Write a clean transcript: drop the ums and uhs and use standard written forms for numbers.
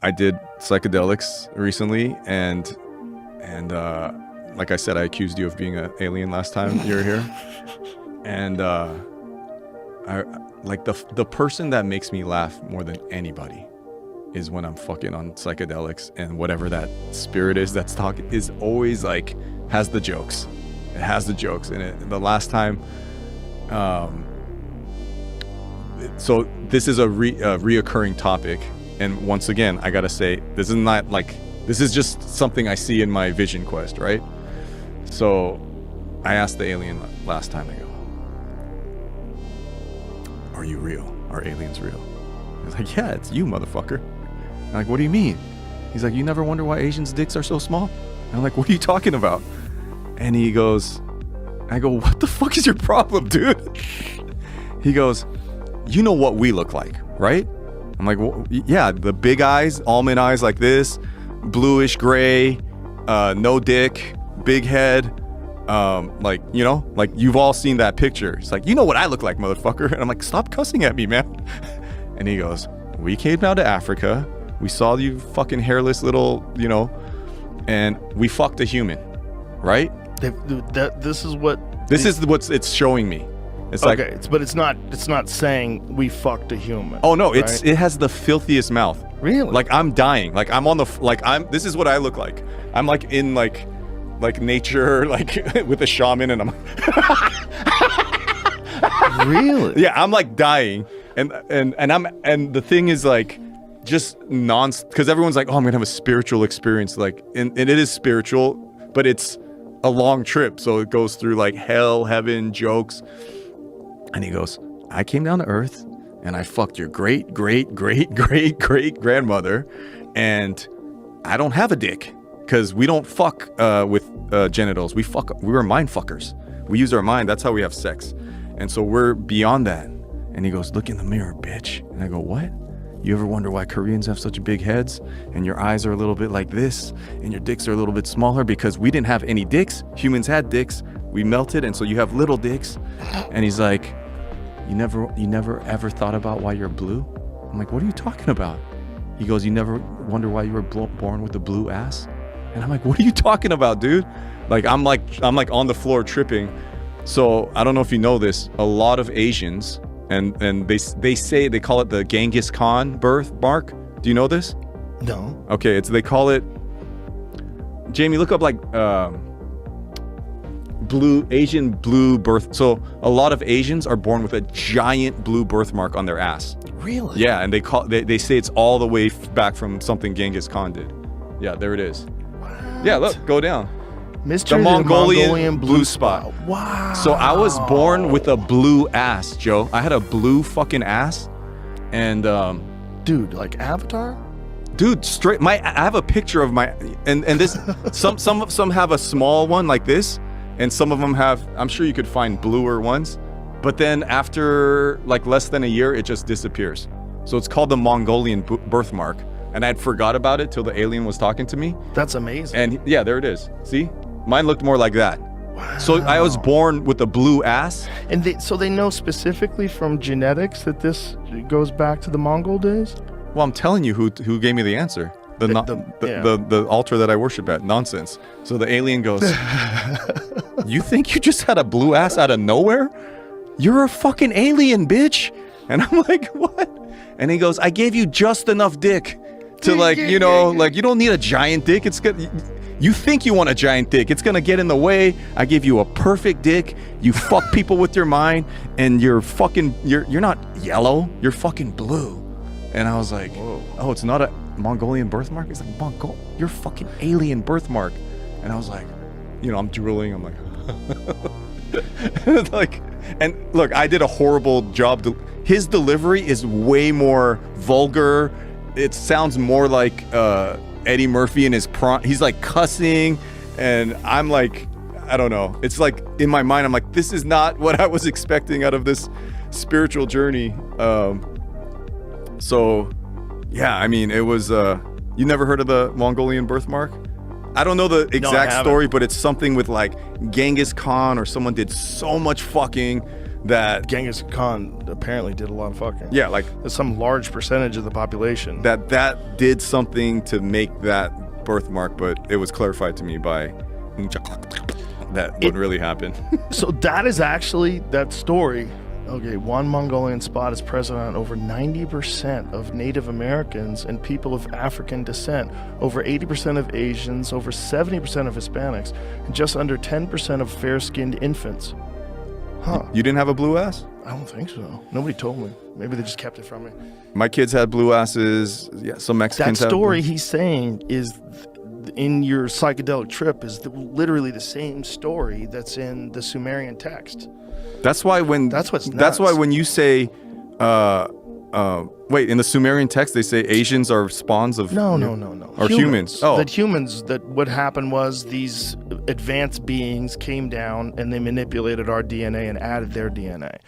I did psychedelics recently, and like I said, I accused you of being an alien last time you were here, and I like the person that makes me laugh more than anybody is when I'm fucking on psychedelics, and whatever that spirit is that's talking is always like has the jokes. It has the jokes, and the last time. So this is a reoccurring topic, and once again, I gotta say, this is not like, this is just something I see in my vision quest, right? So I asked the alien last time, I go, are you real? Are aliens real? He's like, yeah, it's you, motherfucker. I'm like, what do you mean? He's like, you never wonder why Asians' dicks are so small? And I'm like, what are you talking about? And he goes, I go, what the fuck is your problem, dude? He goes, you know what we look like, right? I'm like, well, yeah, the big eyes, almond eyes like this, bluish gray, no dick, big head, like, you know, like you've all seen that picture. It's like, you know what I look like, motherfucker. And I'm like, stop cussing at me, man. And he goes, we came down to Africa. We saw you fucking hairless little, you know, and we fucked a human, right? This is what it's showing me. It's okay, like, but it's not saying we fucked a human. Oh no, right? it has the filthiest mouth. Really? Like I'm dying. Like I'm on the this is what I look like. I'm like in like nature, like with a shaman, and I'm Really? Yeah, I'm like dying, and the thing is like just because everyone's like, oh, I'm gonna have a spiritual experience, like, and it is spiritual, but it's a long trip, so it goes through like hell, heaven, jokes. And he goes, I came down to Earth and I fucked your great grandmother, and I don't have a dick because we don't fuck with genitals. We were mind fuckers. We use our mind. That's how we have sex. And so we're beyond that. And he goes, look in the mirror, bitch. And I go, what? You ever wonder why Koreans have such big heads and your eyes are a little bit like this and your dicks are a little bit smaller? Because we didn't have any dicks. Humans had dicks. We melted, and so you have little dicks. And he's like, you never ever thought about why you're blue? I'm like, what are you talking about? He goes, you never wonder why you were born with a blue ass? And I'm like, what are you talking about, dude? Like I'm like on the floor tripping. So I don't know if you know this, a lot of Asians, and they say, they call it the Genghis Khan birthmark. Do you know this? No. Okay, they call it, Jamie, look up like Asian blue birth. So a lot of Asians are born with a giant blue birthmark on their ass. Really? Yeah, and they say it's all the way back from something Genghis Khan did. Yeah, there it is. What? Yeah, look, go down. Mystery The Mongolian blue spot. spot. Wow. So I was born with a blue ass, Joe. I had a blue fucking ass, and dude, like Avatar? dude, straight. I have a picture of my, and this. some have a small one like this, and some of them have. I'm sure you could find bluer ones, but then after like less than a year, it just disappears. So it's called the Mongolian birthmark, and I'd forgot about it till the alien was talking to me. That's amazing. And yeah, there it is. See, mine looked more like that. Wow. So I was born with a blue ass. And so they know specifically from genetics that this goes back to the Mongol days? Well, I'm telling you who gave me the answer. The altar that I worship at. Nonsense. So the alien goes, you think you just had a blue ass out of nowhere? You're a fucking alien, bitch. And I'm like, what? And he goes, I gave you just enough dick to like, you know, like you don't need a giant dick. It's good. You think you want a giant dick. It's gonna get in the way. I give you a perfect dick. You fuck people with your mind, and you're not yellow. You're fucking blue. And I was like, whoa. Oh, it's not a Mongolian birthmark? It's like, you're fucking alien birthmark. And I was like, you know, I'm drooling. I'm like, like, and look, I did a horrible job. His delivery is way more vulgar. It sounds more like Eddie Murphy in his prom. He's like cussing, and I'm like, I don't know. It's like in my mind, I'm like, this is not what I was expecting out of this spiritual journey. So, yeah, I mean, it was. You never heard of the Mongolian birthmark? I don't know the exact story, but it's something with like Genghis Khan or someone did so much fucking that Genghis Khan apparently did a lot of fucking. yeah, like There's some large percentage of the population. that did something to make that birthmark, but it was clarified to me by that what really happened. So that is actually that story. Okay, one Mongolian spot is present on over 90% of Native Americans and people of African descent, over 80% of Asians, over 70% of Hispanics, and just under 10% of fair-skinned infants. Huh. You didn't have a blue ass? I don't think so. Nobody told me. Maybe they just kept it from me. My kids had blue asses. Yeah, some That Mexicans had story blue. he's saying is in your psychedelic trip is literally the same story that's in the Sumerian text. That's why when That's what's that's why nuts. when you say wait, in the Sumerian text they say Asians are spawns of No. Or humans. Oh. That what happened was these advanced beings came down and they manipulated our DNA and added their DNA.